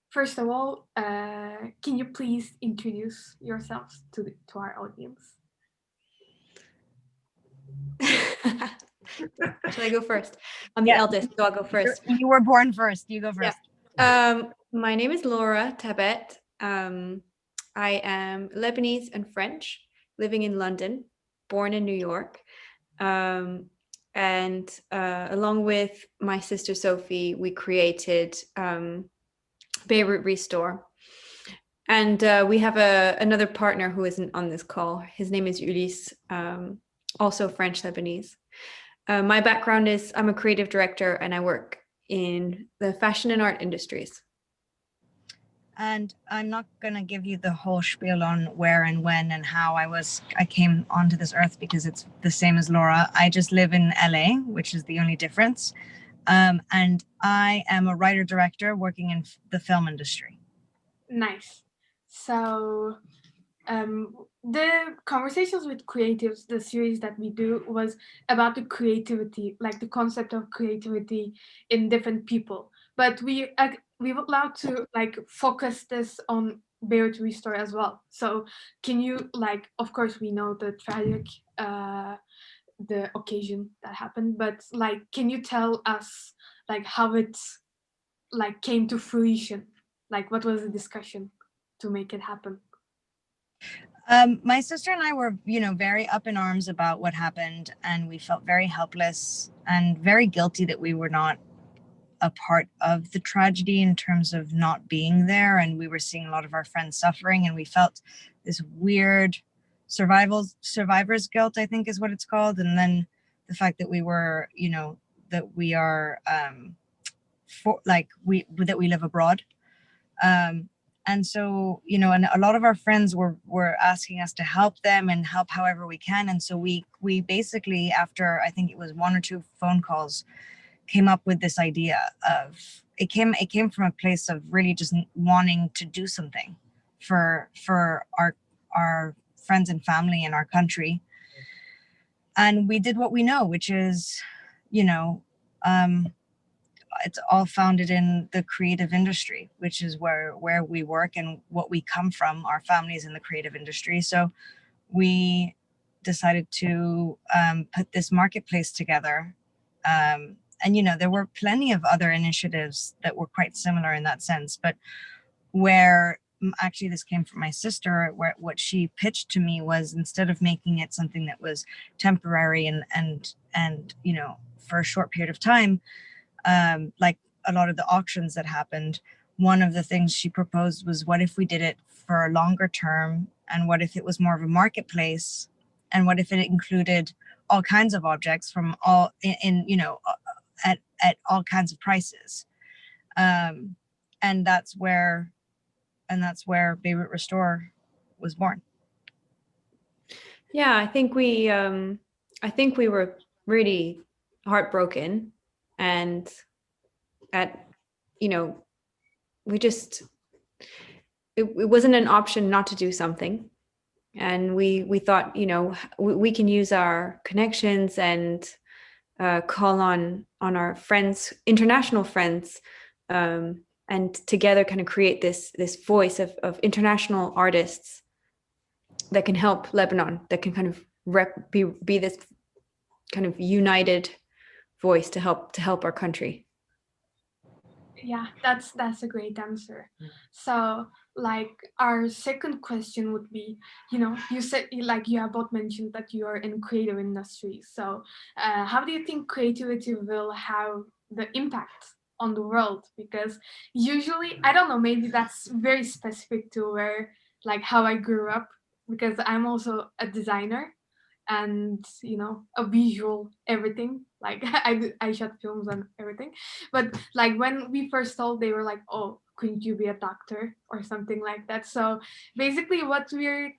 First of all, can you please introduce yourselves to our audience? Should I go first? I'm the Yeah, eldest, so I'll go first. you were born first. You go Yeah. first. My name is Laura Tabet. I am Lebanese and French, living in London, born in New York. And along with my sister Sophie, we created Beirut Re-Store. And we have another partner who isn't on this call. His name is Ulysse, also French Lebanese. My background is I'm a creative director and I work in the fashion and art industries. And I'm not gonna give you the whole spiel on where and when and how I came onto this earth, because it's the same as Laura. I just live in LA, which is the only difference. And I am a writer director working in the film industry. Nice. So the conversations with creatives, the series that we do, was about the creativity, like the concept of creativity in different people. But we would like to like focus this on Beirut Re-Store as well. So can you, like, of course we know the tragic the occasion that happened, but like can you tell us like how it like came to fruition? Like what was the discussion to make it happen? My sister and I were, very up in arms about what happened, and we felt very helpless and very guilty that we were not a part of the tragedy in terms of not being there. And we were seeing a lot of our friends suffering, and we felt this weird survivor's guilt, I think is what it's called. And then the fact that we were, that we are, that we live abroad. And so, and a lot of our friends were asking us to help them and help however we can. And so we basically, after I think it was one or two phone calls, came up with this idea of it came from a place of really just wanting to do something for our friends and family in our country. And we did what we know, which is, it's all founded in the creative industry, which is where we work and what we come from. Our families in the creative industry. So we decided to put this marketplace together. And, there were plenty of other initiatives that were quite similar in that sense, but where actually this came from my sister, where what she pitched to me was, instead of making it something that was temporary and for a short period of time, like a lot of the auctions that happened, one of the things she proposed was, what if we did it for a longer term? And what if it was more of a marketplace? And what if it included all kinds of objects from all at all kinds of prices? And that's where Beirut Restore was born. Yeah, I think we were really heartbroken, and we just it wasn't an option not to do something. And we thought, we can use our connections and call on our friends, international friends, and together kind of create this voice of international artists that can help Lebanon, that can kind of be this kind of united voice to help our country. Yeah, that's a great answer. So like our second question would be, you said, like, you have both mentioned that you are in creative industry. So how do you think creativity will have the impact on the world? Because usually, I don't know, maybe that's very specific to where, like, how I grew up, because I'm also a designer and a visual everything, like I shot films and everything. But like when we first told, they were like, oh, couldn't you be a doctor or something like that? So basically what we're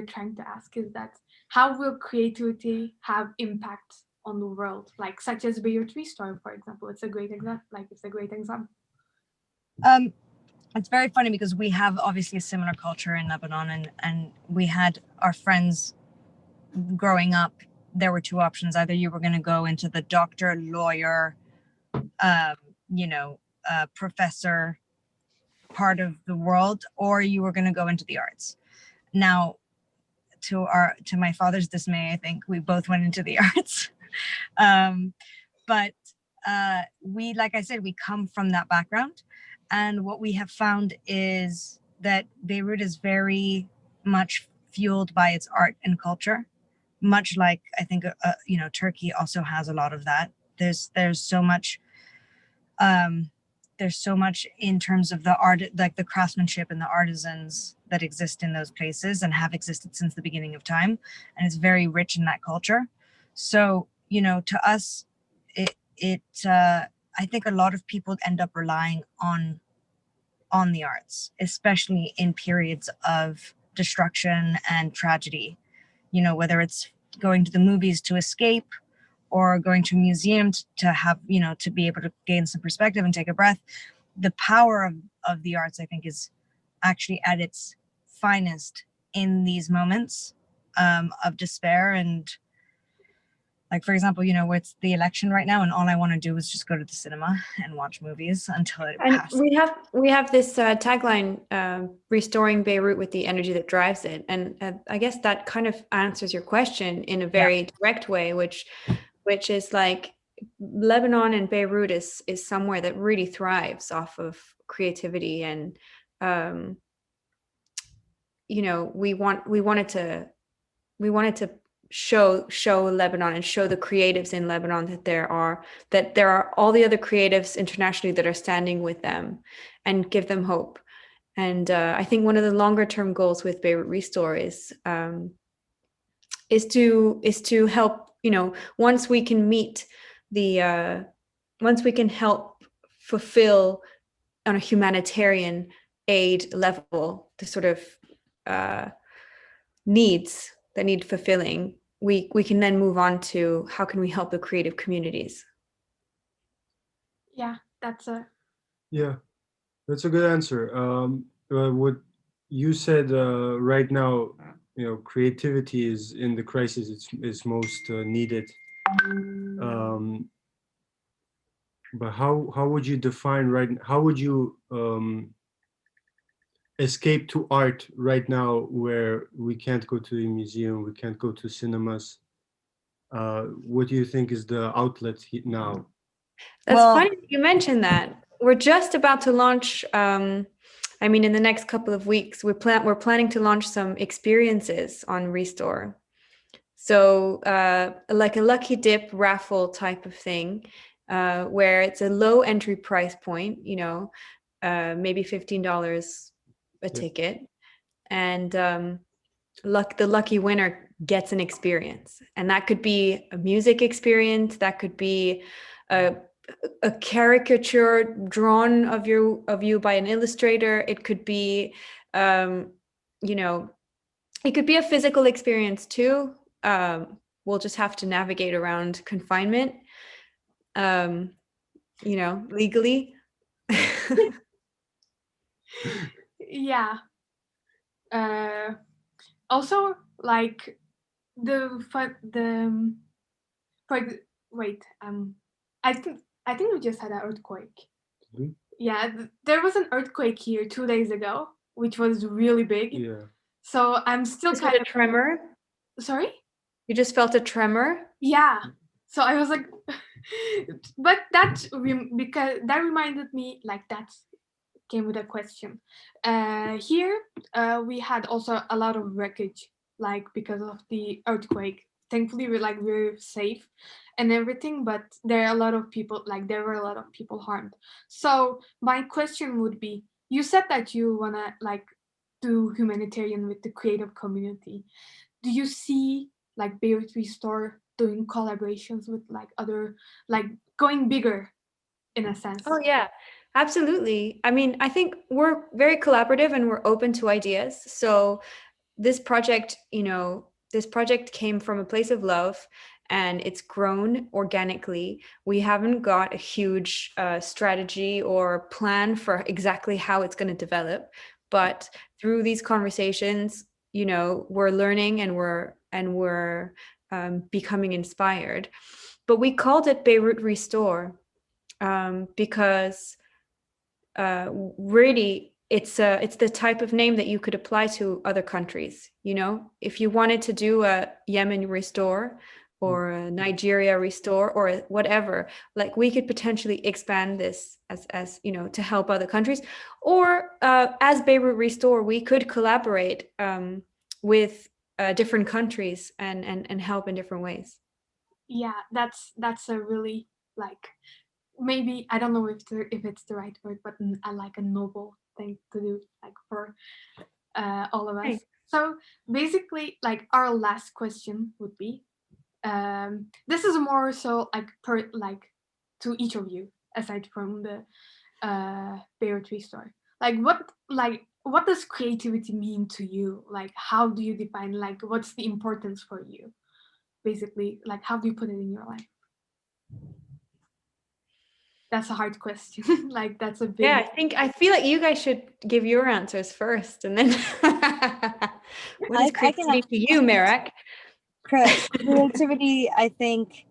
trying to ask is that, how will creativity have impact on the world, like such as Beirut Re-Store, for example? It's a great example. It's very funny because we have obviously a similar culture in Lebanon, and we had our friends growing up. There were two options: either you were going to go into the doctor, lawyer, professor part of the world, or you were going to go into the arts. Now, to my father's dismay, I think we both went into the arts. But we, like I said, we come from that background, and what we have found is that Beirut is very much fueled by its art and culture, much like I think Turkey also has a lot of that. There's so much there's so much in terms of the art, like the craftsmanship and the artisans that exist in those places and have existed since the beginning of time, and it's very rich in that culture. So to us, I think a lot of people end up relying on the arts, especially in periods of destruction and tragedy, whether it's going to the movies to escape, or going to a museum to have, to be able to gain some perspective and take a breath. The power of the arts, I think, is actually at its finest in these moments of despair. And like, for example, it's the election right now, and all I want to do is just go to the cinema and watch movies until it passes. We have this tagline, restoring Beirut with the energy that drives it. And I guess that kind of answers your question in a very direct way, which is like Lebanon and Beirut is somewhere that really thrives off of creativity. And we wanted to show Lebanon and show the creatives in Lebanon that there are all the other creatives internationally that are standing with them, and give them hope. And I think one of the longer term goals with Beirut Re-Store is to help, once we can help fulfill on a humanitarian aid level the sort of needs that need fulfilling, we can then move on to how can we help the creative communities. Yeah, that's a good answer. What you said right now, creativity is in the crisis, it's most needed. But how would you define how would you escape to art right now, where we can't go to a museum, we can't go to cinemas? What do you think is the outlet now? That's funny you mentioned that. We're just about to launch, in the next couple of weeks, we're planning to launch some experiences on Restore. So like a lucky dip raffle type of thing, where it's a low entry price point, maybe $15 a ticket, and the lucky winner gets an experience. And that could be a music experience, that could be a caricature drawn of you by an illustrator. It could be it could be a physical experience too. We'll just have to navigate around confinement, legally. Yeah. Also, like I think we just had an earthquake. Mm-hmm. Yeah, there was an earthquake here 2 days ago, which was really big. Yeah. So I'm still Just kind a tremor. Sorry? You just felt a tremor? Yeah. So I was like, but because that reminded me, like, that came with a question. Here, we had also a lot of wreckage, like, because of the earthquake. Thankfully, we're safe and everything, but there were a lot of people harmed. So my question would be, you said that you wanna do humanitarian with the creative community. Do you see Beirut Re-Store doing collaborations with other, going bigger in a sense? Oh yeah, absolutely. I think we're very collaborative and we're open to ideas. So this project came from a place of love, and it's grown organically. We haven't got a huge strategy or plan for exactly how it's going to develop, but through these conversations, we're learning and we're becoming inspired. But we called it Beirut Re-Store because really it's the type of name that you could apply to other countries. You know, if you wanted to do a Yemen Restore or a Nigeria Restore or whatever, like we could potentially expand this as you know, to help other countries, or as Beirut Restore, we could collaborate with different countries and help in different ways. Yeah, that's a really, like, maybe, I don't know if it's the right word, but I like a noble thing to do, like, for all of us. Thanks. So basically, like, our last question would be, this is more so like to each of you, aside from the Beirut Re-Store. Like, what does creativity mean to you? Like, how do you define, like, what's the importance for you? Basically, like, how do you put it in your life? That's a hard question. Like, that's a big. Yeah, I feel like you guys should give your answers first, and then what is creativity to you, mèrāk? Creativity, I think,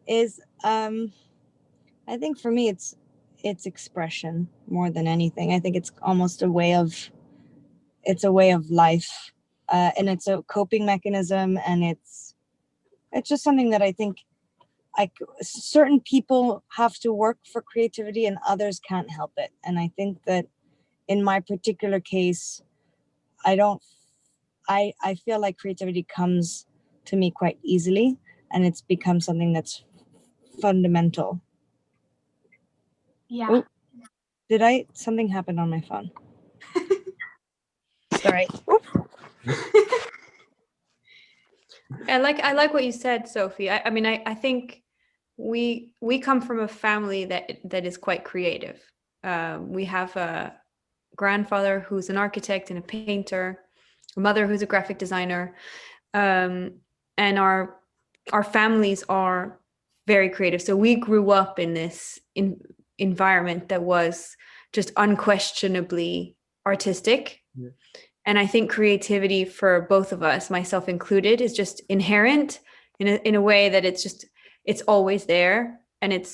is I think for me it's expression more than anything. I think it's almost a way of life, and it's a coping mechanism, and it's just something that I think certain people have to work for creativity and others can't help it. And I think that in my particular case, I feel like creativity comes to me quite easily, and it's become something that's fundamental. Yeah. Oh, something happened on my phone. Sorry. I like what you said, Sophie. I mean, I think we come from a family that is quite creative. We have a grandfather who's an architect and a painter, a mother who's a graphic designer, and our families are very creative. So we grew up in this environment that was just unquestionably artistic. Yeah. And I think creativity for both of us, myself included, is just inherent in a way that it's always there, and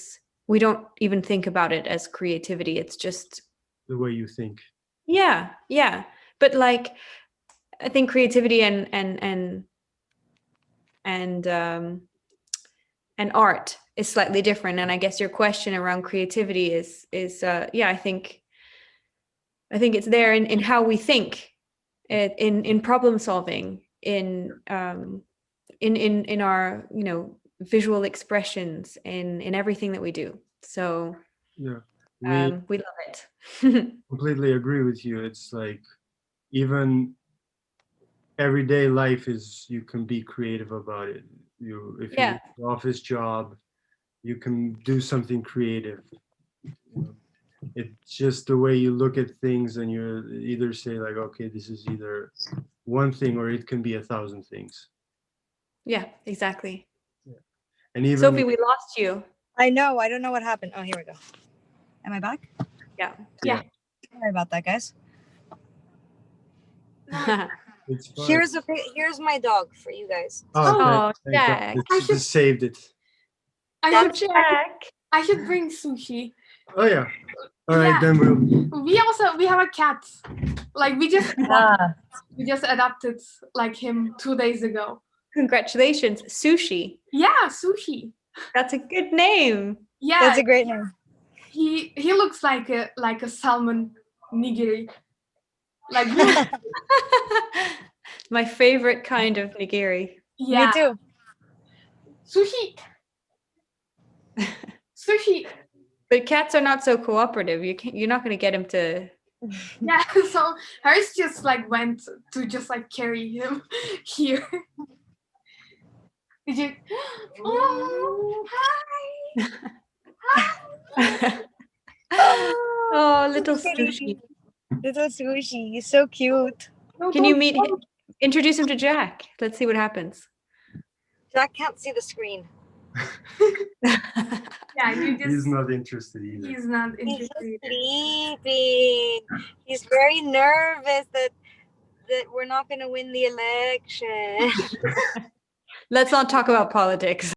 we don't even think about it as creativity. It's just The way you think. yeah. But like, I think creativity and art is slightly different. And I guess your question around creativity is I think it's there in how we think, in problem solving, in our, you know, visual expressions, in everything that we do. So Yeah, we love it. completely agree with you. It's like, even everyday life you can be creative about it. If you Yeah. do an office job, you can do something creative. It's just the way you look at things, and you either say like, okay, this is either one thing, or it can be 1,000 things. Yeah, exactly. And even Sophie, we lost you. I know. I don't know what happened. Oh, here we go. Am I back? Yeah. Yeah. Sorry about that, guys. it's fine. Here's my dog for you guys. Oh, Thank Jack. God. It just saved it. I should bring Sushi. Oh yeah. All right, then We have a cat. Like, we just adopted like him 2 days ago. Congratulations, Sushi. Yeah, Sushi. That's a good name. Yeah, That's a great name. he looks like a salmon nigiri. Like, My favorite kind of nigiri. yeah. Me too. Sushi. But cats are not so cooperative. You're not going to get him to. Yeah, so hers just like went to just like carry him here. Did you? Oh, hi. Oh, little Sushi. Little Sushi, he's so cute. No, Can you don't. introduce him to Jack? Let's see what happens. Jack can't see the screen. Yeah, you just. He's not interested either. He's not He's interested. sleeping. He's very nervous that we're not going to win the election. Let's not talk about politics.